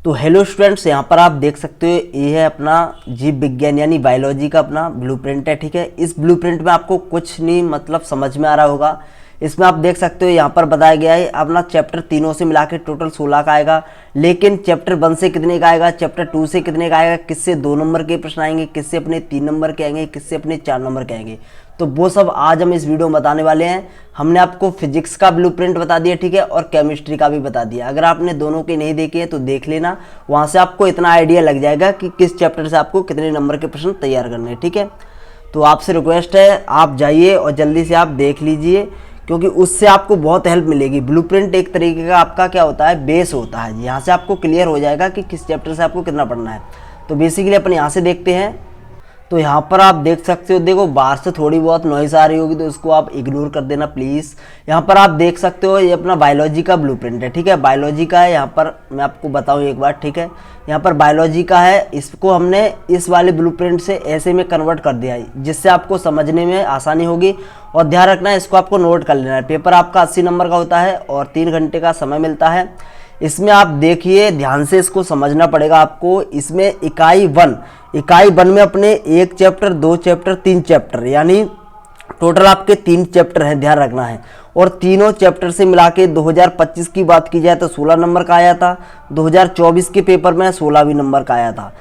तो hello students, यहाँ पर आप देख सकते हो ये है अपना जीव विज्ञान यानी बायोलॉजी का अपना ब्लूप्रिंट है। ठीक है, इस ब्लूप्रिंट में आपको कुछ नहीं मतलब समझ में आ रहा होगा। इसमें आप देख सकते हो यहाँ पर बताया गया है अपना चैप्टर तीनों से मिला के टोटल 16 का आएगा। लेकिन चैप्टर 1 से कितने का आएगा, चैप्टर 2 से कितने का आएगा, किससे 2 नंबर के प्रश्न आएंगे, किससे अपने 3 नंबर के आएंगे, किससे अपने 4 नंबर के आएंगे, तो वो सब आज हम इस वीडियो में बताने वाले हैं। हमने आपको फिजिक्स का ब्लूप्रिंट बता दिया, ठीक है, और केमिस्ट्री का भी बता दिया। अगर आपने दोनों के नहीं देखे हैं तो देख लेना, वहाँ से आपको इतना आइडिया लग जाएगा कि किस चैप्टर से आपको कितने नंबर के प्रश्न तैयार करने हैं। ठीक है, तो आपसे रिक्वेस्ट है आप जाइए और जल्दी से आप देख लीजिए, क्योंकि उससे आपको बहुत हेल्प मिलेगी। ब्लूप्रिंट एक तरीके का आपका क्या होता है, बेस होता है। यहाँ से आपको क्लियर हो जाएगा कि किस चैप्टर से आपको कितना पढ़ना है। तो बेसिकली अपन यहाँ से देखते हैं। तो यहाँ पर आप देख सकते हो, देखो बाहर से थोड़ी बहुत नॉइस आ रही होगी तो उसको आप इग्नोर कर देना प्लीज़। यहाँ पर आप देख सकते हो ये अपना बायोलॉजी का ब्लूप्रिंट है। ठीक है, बायोलॉजी का है। यहाँ पर मैं आपको बताऊँ एक बार, ठीक है, यहाँ पर बायोलॉजी का है। इसको हमने इस वाले ब्लूप्रिंट से ऐसे में कन्वर्ट कर दिया है, जिससे आपको समझने में आसानी होगी। और ध्यान रखना है, इसको आपको नोट कर लेना है। पेपर आपका 80 नंबर का होता है और 3 घंटे का समय मिलता है। इसमें आप देखिए ध्यान से, इसको समझना पड़ेगा आपको। इसमें इकाई वन में अपने 1 चैप्टर, 2 चैप्टर, 3 चैप्टर, यानी टोटल आपके 3 चैप्टर हैं, ध्यान रखना है। और तीनों चैप्टर से मिला के 2025 की बात की जाए तो 16 नंबर का आया था। 2024 के पेपर में 16 नंबर का आया था।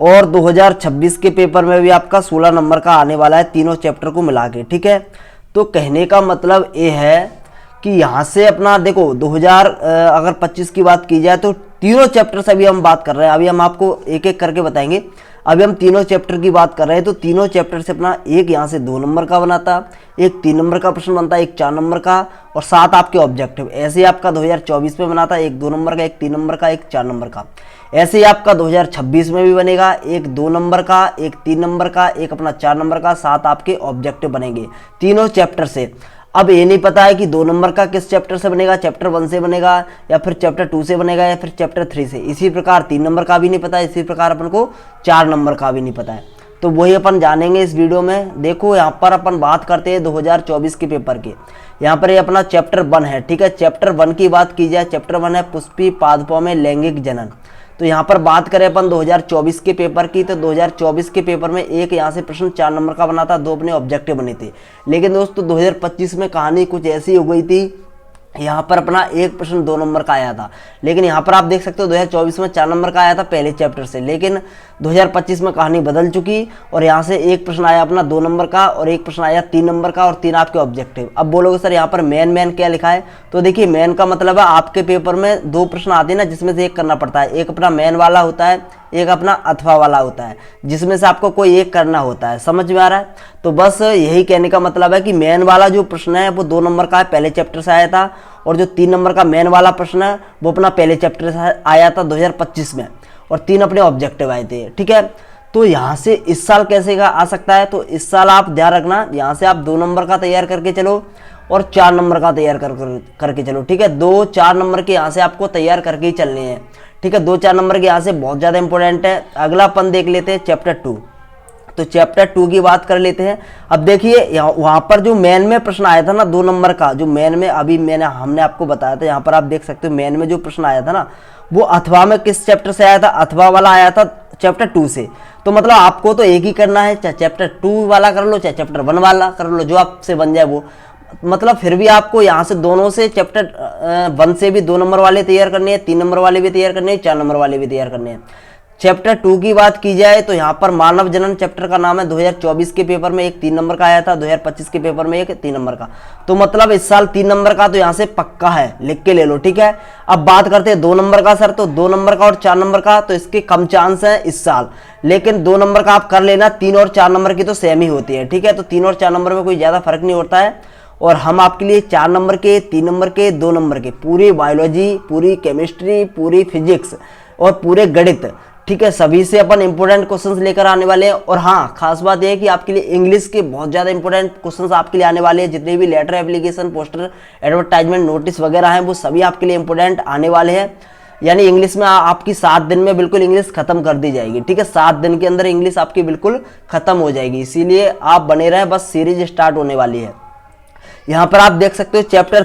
और 2026 के पेपर में भी आपका 16 नंबर का आने वाला है, तीनों चैप्टर को मिला के। ठीक है, तो कहने का मतलब ये है कि यहाँ से अपना देखो 2025 की बात की जाए तो तीनों चैप्टर से अभी हम बात कर रहे हैं। अभी हम आपको एक एक करके बताएंगे। अभी हम तीनों चैप्टर की बात कर रहे हैं, तो तीनों चैप्टर से अपना एक यहाँ से 2 नंबर का बनाता, एक 3 नंबर का प्रश्न बनता, एक 4 नंबर का और 7 आपके ऑब्जेक्टिव। ऐसे ही आपका 2024 में बनाता, एक 2 नंबर का, एक 3 नंबर का, एक 4 नंबर का। ऐसे ही आपका 2026 में भी बनेगा, एक 2 नंबर का, एक 3 नंबर का, एक अपना 4 नंबर का, 7 आपके ऑब्जेक्टिव बनेंगे तीनों चैप्टर से। अब ये नहीं पता है कि 2 नंबर का किस चैप्टर से बनेगा, चैप्टर 1 से बनेगा या फिर चैप्टर 2 से बनेगा या फिर चैप्टर 3 से। इसी प्रकार 3 नंबर का भी नहीं पता है, इसी प्रकार अपन को 4 नंबर का भी नहीं पता है। तो वही अपन जानेंगे इस वीडियो में। देखो यहाँ पर अपन बात करते हैं 2024 के पेपर के। यहाँ पर ये अपना चैप्टर 1 है। ठीक है, चैप्टर 1 की बात की जाए, चैप्टर 1 है पुष्पी पादपों में लैंगिक जनन। तो यहाँ पर बात करें अपन 2024 के पेपर की, तो 2024 के पेपर में एक यहाँ से प्रश्न 4 नंबर का बना था, 2 अपने ऑब्जेक्टिव बने थे। लेकिन दोस्तों 2025 में कहानी कुछ ऐसी हो गई थी, यहाँ पर अपना एक प्रश्न 2 नंबर का आया था। लेकिन यहाँ पर आप देख सकते हो 2024 में 4 नंबर का आया था पहले चैप्टर से, लेकिन 2025 में कहानी बदल चुकी और यहाँ से एक प्रश्न आया अपना 2 नंबर का और एक प्रश्न आया 3 नंबर का और 3 आपके ऑब्जेक्टिव। अब बोलोगे सर यहाँ पर मेन क्या लिखा है, तो देखिए मेन का मतलब है आपके पेपर में 2 प्रश्न आते हैं ना, जिसमें से एक करना पड़ता है। एक अपना मेन वाला होता है, एक अपना अथवा वाला होता है, जिसमें से आपको कोई एक करना होता है। समझ में आ रहा है? तो बस यही कहने का मतलब है कि मेन वाला जो प्रश्न है वो 2 नंबर का है, पहले चैप्टर से आया था, और जो 3 नंबर का मेन वाला प्रश्न है वो अपना पहले चैप्टर से आया था 2025 में, और 3 अपने ऑब्जेक्टिव आए थे। ठीक है, तो यहाँ से इस साल कैसे का आ सकता है, तो इस साल आप ध्यान रखना, यहाँ से आप 2 नंबर का तैयार करके चलो और 4 नंबर का तैयार करके चलो। ठीक है, 2-4 नंबर के यहाँ से आपको तैयार करके ही चलने हैं। ठीक है, 2-4 नंबर के यहाँ से बहुत ज़्यादा इंपॉर्टेंट है। अगला अपन देख लेते हैं चैप्टर 2। तो चैप्टर 2 की बात कर लेते हैं। अब देखिए वहाँ पर जो मेन में प्रश्न आया था ना 2 नंबर का, जो मेन में अभी हमने आपको बताया था, यहाँ पर आप देख सकते हो मेन में जो प्रश्न आया था ना, वो अथवा में किस चैप्टर से आया था, अथवा वाला आया था चैप्टर 2 से। तो मतलब आपको तो एक ही करना है, चाहे चैप्टर 2 वाला कर लो चाहे चैप्टर 1 वाला कर लो, जो आपसे बन जाए वो। मतलब फिर भी आपको यहाँ से दोनों से चैप्टर 1 से भी 2 नंबर वाले तैयार करने हैं, 3 नंबर वाले भी तैयार करने हैं, 4 नंबर वाले भी तैयार करने हैं। चैप्टर 2 की बात की जाए तो यहाँ पर मानव जनन चैप्टर का नाम है। 2024 के पेपर में एक 3 नंबर का आया था, 2025 के पेपर में एक 3 नंबर का। तो मतलब इस साल 3 नंबर का तो यहाँ से पक्का है, लिख के ले लो। ठीक है, अब बात करते हैं 2 नंबर का। सर तो 2 नंबर का और 4 नंबर का तो इसके कम चांस है इस साल, लेकिन 2 नंबर का आप कर लेना, 3 और 4 नंबर की तो सेम ही होती है। ठीक है, तो 3 और 4 नंबर में कोई ज़्यादा फर्क नहीं होता है। और हम आपके लिए 4 नंबर के, 3 नंबर के, 2 नंबर के पूरी बायोलॉजी, पूरी केमिस्ट्री, पूरी फिजिक्स और पूरे गणित, ठीक है, सभी से अपन इंपॉर्टेंट क्वेश्चंस लेकर आने वाले हैं। और हाँ, खास बात यह है कि आपके लिए इंग्लिश के बहुत ज़्यादा इंपॉर्टेंट क्वेश्चंस आपके लिए आने वाले हैं। जितने भी letter, application, poster, advertisement, notice वगैरह हैं वो सभी आपके लिए इंपॉर्टेंट आने वाले हैं। यानी इंग्लिश में आपकी 7 दिन में बिल्कुल इंग्लिश खत्म कर दी जाएगी। ठीक है, 7 दिन के अंदर इंग्लिश आपकी बिल्कुल खत्म हो जाएगी। इसीलिए आप बने रहें, बस सीरीज स्टार्ट होने वाली है। यहाँ पर आप देख सकते हो चैप्टर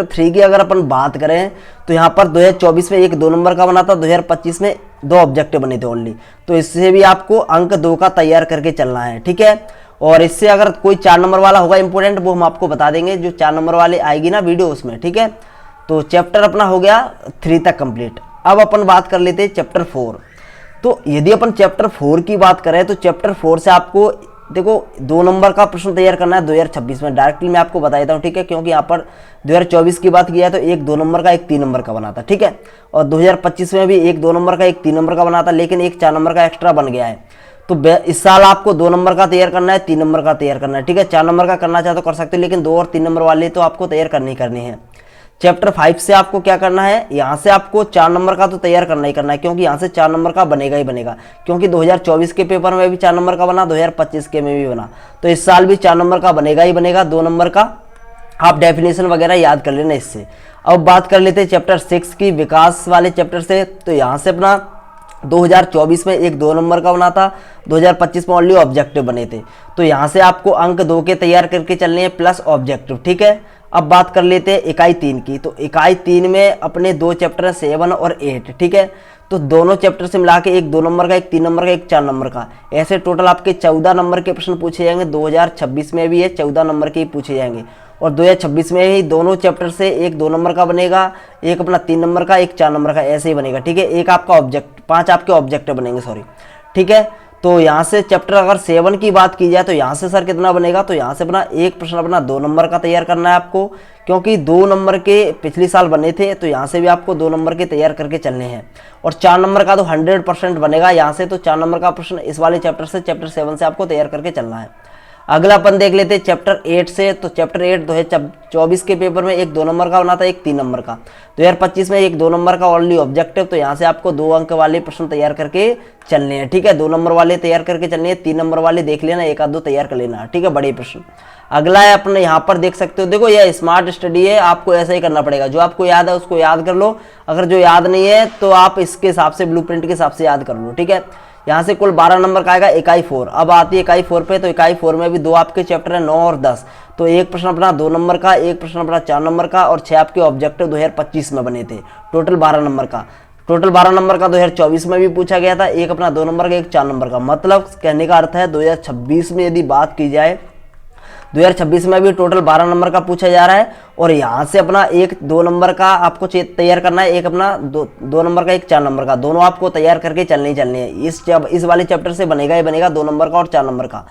3 की अगर अपन बात करें तो यहाँ पर 2024 में एक 2 नंबर का बना था, 2025 में 2 ऑब्जेक्टिव बने थे ओनली। तो इससे भी आपको अंक 2 का तैयार करके चलना है, ठीक है। और इससे अगर कोई 4 नंबर वाला होगा इंपॉर्टेंट, वो हम आपको बता देंगे जो 4 नंबर वाले आएगी ना वीडियो उसमें, ठीक है। तो चैप्टर अपना हो गया 3 तक कंप्लीट। अब अपन बात कर लेते हैं चैप्टर 4। तो यदि अपन चैप्टर 4 की बात करें तो चैप्टर 4 से आपको देखो 2 नंबर का प्रश्न तैयार करना है 2026 में। डायरेक्टली मैं आपको बता देता हूँ, ठीक है, क्योंकि यहाँ पर 2024 की बात किया है तो एक 2 नंबर का एक 3 नंबर का बना था, ठीक है। और 2025 में भी एक 2 नंबर का एक 3 नंबर का बना था, लेकिन एक 4 नंबर का एक्स्ट्रा बन गया है। तो इस साल आपको 2 नंबर का तैयार करना है, 3 नंबर का तैयार करना है, ठीक है। 4 नंबर का करना चाहे तो कर सकते हो, लेकिन 2 और 3 नंबर वाले तो आपको तैयार करनी है। चैप्टर 5 से आपको क्या करना है, यहाँ से आपको 4 नंबर का तो तैयार करना ही करना है, क्योंकि यहाँ से 4 नंबर का बनेगा ही बनेगा, क्योंकि 2024 के पेपर में भी 4 नंबर का बना, 2025 के में भी बना, तो इस साल भी 4 नंबर का बनेगा ही बनेगा। 2 नंबर का आप डेफिनेशन वगैरह याद कर लेना इससे। अब बात कर लेते हैं चैप्टर 6 की, विकास वाले चैप्टर से। तो यहाँ से अपना 2024 में एक 2 नंबर का बना था, 2025 में ओनली ऑब्जेक्टिव बने थे। तो यहाँ से आपको अंक 2 के तैयार करके चलने हैं प्लस ऑब्जेक्टिव, ठीक है। अब बात कर लेते हैं इकाई 3 की। तो इकाई 3 में अपने 2 चैप्टर है 7 और 8, ठीक है। तो दोनों चैप्टर से मिला के एक 2 नंबर का, एक 3 नंबर का, एक 4 नंबर का, ऐसे टोटल आपके 14 नंबर के प्रश्न पूछे जाएंगे। 2026 में भी ये 14 नंबर के ही पूछे जाएंगे। और 2026 में ही दोनों चैप्टर से एक 2 नंबर का बनेगा, एक अपना 3 नंबर का, एक 4 नंबर का, ऐसे ही बनेगा, ठीक है। एक आपका ऑब्जेक्ट 5 आपके ऑब्जेक्टिव बनेंगे, सॉरी, ठीक है। तो यहाँ से चैप्टर अगर 7 की बात की जाए तो यहाँ से सर कितना बनेगा, तो यहाँ से अपना एक प्रश्न अपना 2 नंबर का तैयार करना है आपको, क्योंकि 2 नंबर के पिछले साल बने थे। तो यहाँ से भी आपको 2 नंबर के तैयार करके चलने हैं। और 4 नंबर का तो 100% बनेगा यहाँ से। तो 4 नंबर का प्रश्न इस वाले चैप्टर से, चैप्टर 7 से आपको तैयार करके चलना है। अगला अपन देख लेते हैं चैप्टर 8 से। तो चैप्टर 8 2024 के पेपर में एक 2 नंबर का बना था, एक 3 नंबर का। 2025 में एक 2 नंबर का ओनली ऑब्जेक्टिव। तो यहाँ से आपको 2 अंक वाले प्रश्न तैयार करके चलने हैं, ठीक है। 2 नंबर वाले तैयार करके चलने हैं, 3 नंबर वाले देख लेना, एक आध 2 तैयार कर लेना, ठीक है, बड़े प्रश्न। अगला है अपने यहाँ पर देख सकते हो, देखो यह स्मार्ट स्टडी है, आपको ऐसा ही करना पड़ेगा। जो आपको याद है उसको याद कर लो, अगर जो याद नहीं है तो आप इसके हिसाब से ब्लूप्रिंट के हिसाब से याद कर लो, ठीक है। यहाँ से कुल 12 नंबर का आएगा इकाई 4। अब आती है इकाई 4 पे। तो इकाई 4 में भी 2 आपके चैप्टर है 9 और 10। तो एक प्रश्न अपना 2 नंबर का, एक प्रश्न अपना 4 नंबर का, और 6 आपके ऑब्जेक्टिव 2025 में बने थे, टोटल 12 नंबर का। टोटल 12 नंबर का 2024 में भी पूछा गया था, एक अपना 2 नंबर का, एक 4 नंबर का। मतलब कहने का अर्थ है 2026 में यदि बात की जाए, 2026 में भी टोटल 12 नंबर का पूछा जा रहा है। और यहाँ से अपना एक 2 नंबर का आपको तैयार करना है, एक अपना 2 नंबर का, एक 4 नंबर का, दोनों आपको तैयार करके चलने हैं। इस वाले चैप्टर से बनेगा ही बनेगा 2 नंबर का और 4 नंबर का।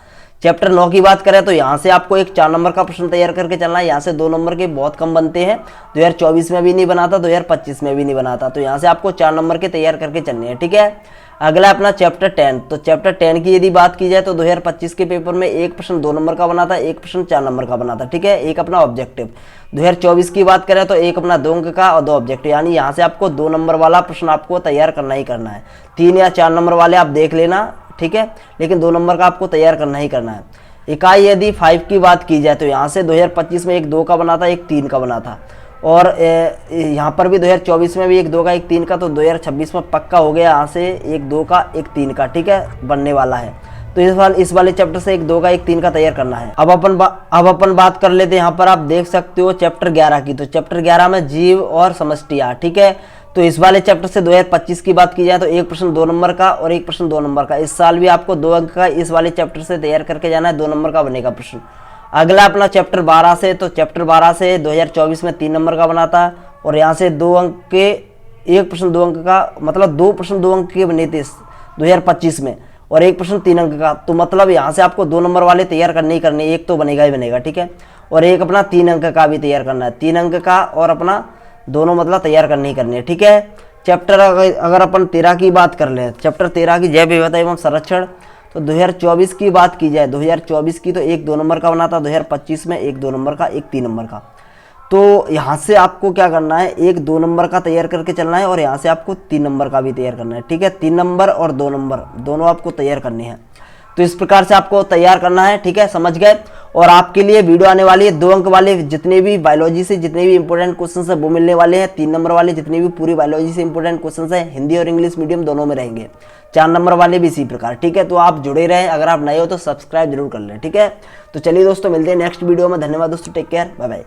चैप्टर 9 की बात करें तो यहाँ से आपको एक 4 नंबर का प्रश्न तैयार करके चलना है। यहाँ से 2 नंबर के बहुत कम बनते हैं, 2024 में भी नहीं बना था, 2025 में भी नहीं बना था। तो यहाँ से आपको 4 नंबर के तैयार करके चलने हैं, ठीक है। अगला अपना चैप्टर 10। तो चैप्टर 10 की यदि बात की जाए तो 2025 के पेपर में एक प्रश्न 2 नंबर का बना था, एक प्रश्न 4 नंबर का बना था, ठीक है, एक अपना ऑब्जेक्टिव। 2024 की बात करें तो एक अपना 2 अंक का और 2 ऑब्जेक्टिव, यानी यहाँ से आपको 2 नंबर वाला प्रश्न आपको तैयार करना ही करना है। 3 या 4 नंबर वाले आप देख लेना, ठीक है, लेकिन 2 नंबर का आपको तैयार करना ही करना है। इकाई यदि 5 की बात की जाए तो यहाँ से 2025 में एक 2 का बना था, एक 3 का बना था। और यहाँ पर भी 2024 में भी एक 2 का, एक 3 का। तो 2026 में पक्का हो गया यहाँ से एक 2 का, एक 3 का, ठीक है, बनने वाला है। तो इस वाले चैप्टर से एक 2 का, एक 3 का तैयार करना है। अब अपन बात कर लेते हैं, यहाँ पर आप देख सकते हो चैप्टर 11 की। तो चैप्टर 11 में जीव और समष्टियाँ, ठीक है। तो इस वाले चैप्टर से 2025 की बात की जाए तो एक प्रश्न 2 नंबर का और एक प्रश्न 2 नंबर का। इस साल भी आपको 2 अंक का इस वाले चैप्टर से तैयार करके जाना है, 2 नंबर का बनेगा प्रश्न। अगला अपना चैप्टर 12 से। तो चैप्टर 12 से 2024 में 3 नंबर का बना था, और यहाँ से 2 अंक के एक प्रश्न 2 अंक का, मतलब 2 प्रश्न 2 अंक के बने थे 2025 में, और एक प्रश्न 3 अंक का। तो मतलब यहाँ से आपको 2 नंबर वाले तैयार करने ही करने, एक तो बनेगा ही बनेगा, ठीक है। और एक अपना 3 अंक का भी तैयार करना है, 3 अंक का और अपना दोनों मतलब तैयार करने ही करने, ठीक है। चैप्टर अगर अपन 13 की बात कर ले, चैप्टर 13 की जैव विविधता एवं संरक्षण। तो 2024 की बात की जाए, 2024 की तो एक 2 नंबर का बना था, 2025 में एक 2 नंबर का, एक 3 नंबर का। तो यहाँ से आपको क्या करना है, एक 2 नंबर का तैयार करके चलना है, और यहाँ से आपको 3 नंबर का भी तैयार करना है, ठीक है। 3 नंबर और 2 नंबर दोनों आपको तैयार करने हैं। तो इस प्रकार से आपको तैयार करना है, ठीक है, समझ गए। और आपके लिए वीडियो आने वाली है 2 अंक वाले, जितने भी बायोलॉजी से जितने भी इंपॉर्टेंट क्वेश्चन है वो मिलने वाले हैं। 3 नंबर वाले जितने भी पूरी बायोलॉजी से इंपॉर्टेंट क्वेश्चन है हिंदी और इंग्लिश मीडियम दोनों में रहेंगे। 4 नंबर वाले भी इसी प्रकार, ठीक है। तो आप जुड़े रहें, अगर आप नए हो तो सब्सक्राइब जरूर कर लें, ठीक है। तो चलिए दोस्तों, मिलते हैं नेक्स्ट वीडियो में। धन्यवाद दोस्तों, टेक केयर, बाय बाय।